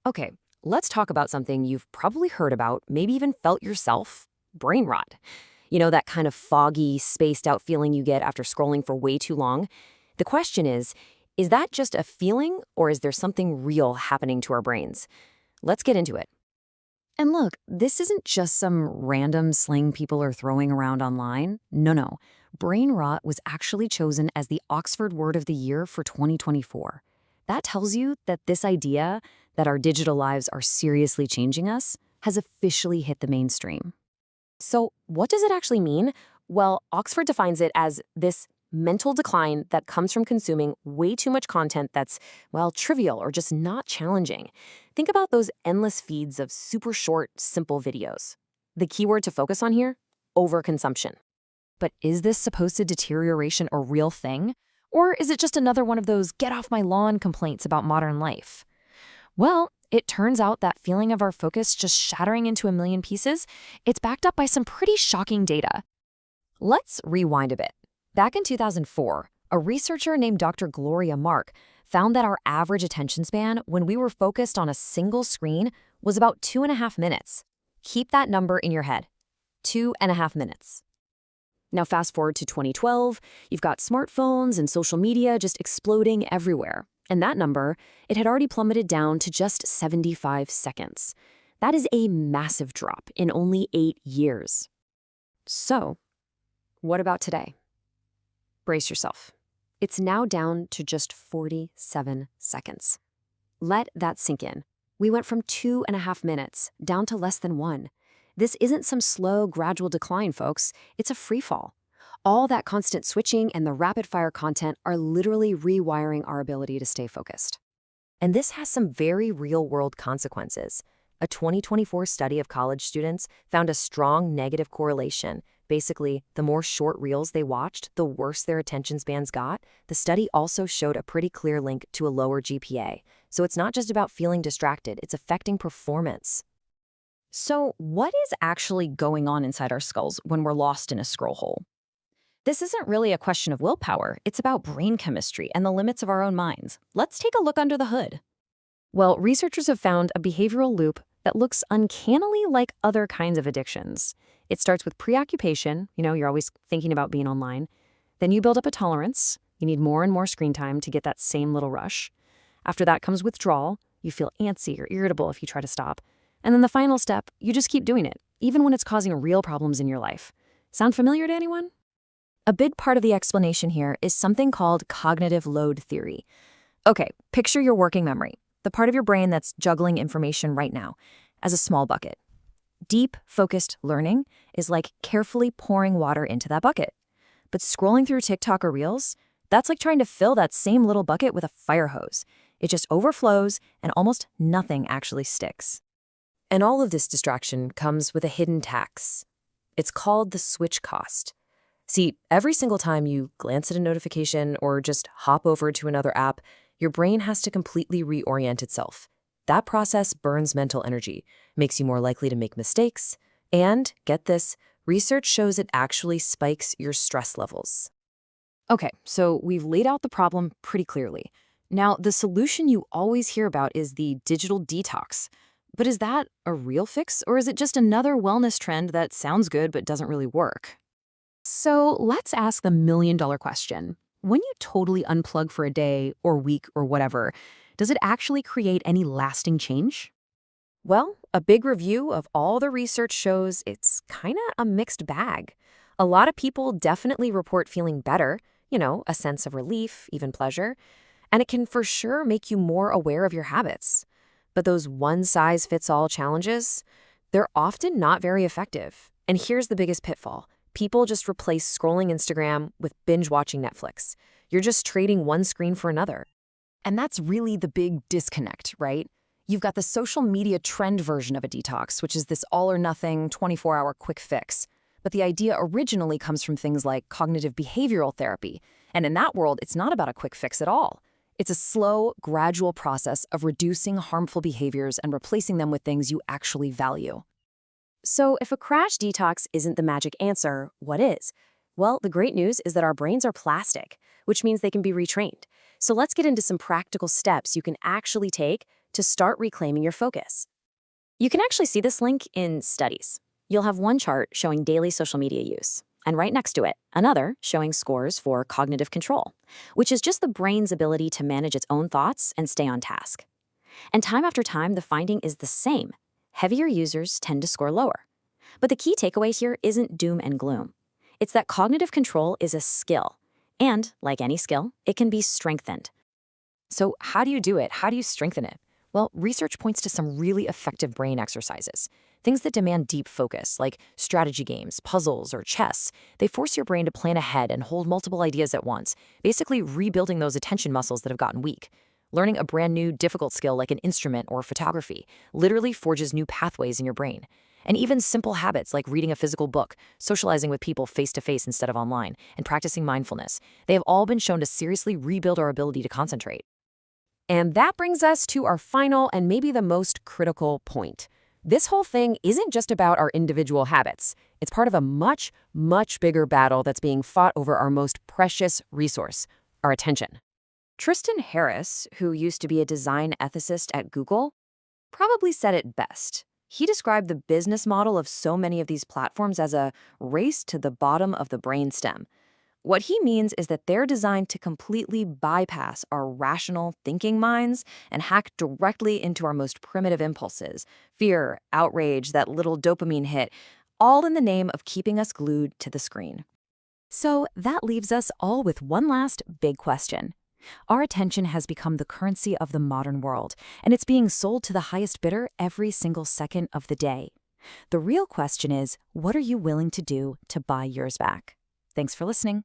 Okay, let's talk about something you've probably heard about, maybe even felt yourself, brain rot. You know, that kind of foggy, spaced out feeling you get after scrolling for way too long? The question is that just a feeling or is there something real happening to our brains? Let's get into it. And look, this isn't just some random slang people are throwing around online. No, no. Brain rot was actually chosen as the Oxford Word of the Year for 2024. That tells you that this idea that our digital lives are seriously changing us has officially hit the mainstream. So, what does it actually mean? Well, Oxford defines it as this mental decline that comes from consuming way too much content that's, well, trivial or just not challenging. Think about those endless feeds of super short, simple videos. The keyword to focus on here? Overconsumption. But is this supposed deterioration a real thing? Or is it just another one of those get off my lawn complaints about modern life? Well, it turns out that feeling of our focus just shattering into a million pieces, it's backed up by some pretty shocking data. Let's rewind a bit. Back in 2004, a researcher named Dr. Gloria Mark found that our average attention span when we were focused on a single screen was about 2.5 minutes. Keep that number in your head. 2.5 minutes. Now fast forward to 2012, you've got smartphones and social media just exploding everywhere. And that number, it had already plummeted down to just 75 seconds. That is a massive drop in only 8 years. So, what about today? Brace yourself. It's now down to just 47 seconds. Let that sink in. We went from 2.5 minutes down to less than 1. This isn't some slow, gradual decline, folks. It's a free fall. All that constant switching and the rapid-fire content are literally rewiring our ability to stay focused. And this has some very real-world consequences. A 2024 study of college students found a strong negative correlation. Basically, the more short reels they watched, the worse their attention spans got. The study also showed a pretty clear link to a lower GPA. So it's not just about feeling distracted, it's affecting performance. So, what is actually going on inside our skulls when we're lost in a scroll hole? This isn't really a question of willpower, it's about brain chemistry and the limits of our own minds. Let's take a look under the hood. Well, researchers have found a behavioral loop that looks uncannily like other kinds of addictions. It starts with preoccupation, you're always thinking about being online. Then you build up a tolerance. You need more and more screen time to get that same little rush. After that comes withdrawal. You feel antsy or irritable if you try to stop. And then the final step, you just keep doing it, even when it's causing real problems in your life. Sound familiar to anyone? A big part of the explanation here is something called cognitive load theory. Okay, picture your working memory, the part of your brain that's juggling information right now, as a small bucket. Deep, focused learning is like carefully pouring water into that bucket. But scrolling through TikTok or Reels, that's like trying to fill that same little bucket with a fire hose. It just overflows and almost nothing actually sticks. And all of this distraction comes with a hidden tax. It's called the switch cost. See, every single time you glance at a notification or just hop over to another app, your brain has to completely reorient itself. That process burns mental energy, makes you more likely to make mistakes, and, get this, research shows it actually spikes your stress levels. Okay, so we've laid out the problem pretty clearly. Now, the solution you always hear about is the digital detox. But is that a real fix, or is it just another wellness trend that sounds good but doesn't really work? So let's ask the million-dollar question. When you totally unplug for a day or week or whatever, does it actually create any lasting change? Well, a big review of all the research shows it's kind of a mixed bag. A lot of people definitely report feeling better, a sense of relief, even pleasure, and it can for sure make you more aware of your habits. But those one-size-fits-all challenges, they're often not very effective. And here's the biggest pitfall. People just replace scrolling Instagram with binge-watching Netflix. You're just trading one screen for another. And that's really the big disconnect, right? You've got the social media trend version of a detox, which is this all-or-nothing 24-hour quick fix. But the idea originally comes from things like cognitive behavioral therapy. And in that world, it's not about a quick fix at all. It's a slow, gradual process of reducing harmful behaviors and replacing them with things you actually value. So if a crash detox isn't the magic answer, what is? Well, the great news is that our brains are plastic, which means they can be retrained. So let's get into some practical steps you can actually take to start reclaiming your focus. You can actually see this link in studies. You'll have one chart showing daily social media use, and right next to it, another showing scores for cognitive control, which is just the brain's ability to manage its own thoughts and stay on task. And time after time, the finding is the same. Heavier users tend to score lower. But the key takeaway here isn't doom and gloom. It's that cognitive control is a skill. And, like any skill, it can be strengthened. So how do you do it? How do you strengthen it? Well, research points to some really effective brain exercises. Things that demand deep focus, like strategy games, puzzles, or chess. They force your brain to plan ahead and hold multiple ideas at once, basically rebuilding those attention muscles that have gotten weak. Learning a brand new, difficult skill like an instrument or photography literally forges new pathways in your brain. And even simple habits like reading a physical book, socializing with people face-to-face instead of online, and practicing mindfulness, they have all been shown to seriously rebuild our ability to concentrate. And that brings us to our final and maybe the most critical point. This whole thing isn't just about our individual habits. It's part of a much, much bigger battle that's being fought over our most precious resource, our attention. Tristan Harris, who used to be a design ethicist at Google, probably said it best. He described the business model of so many of these platforms as a race to the bottom of the brainstem. What he means is that they're designed to completely bypass our rational thinking minds and hack directly into our most primitive impulses, fear, outrage, that little dopamine hit, all in the name of keeping us glued to the screen. So that leaves us all with one last big question. Our attention has become the currency of the modern world, and it's being sold to the highest bidder every single second of the day. The real question is, what are you willing to do to buy yours back? Thanks for listening.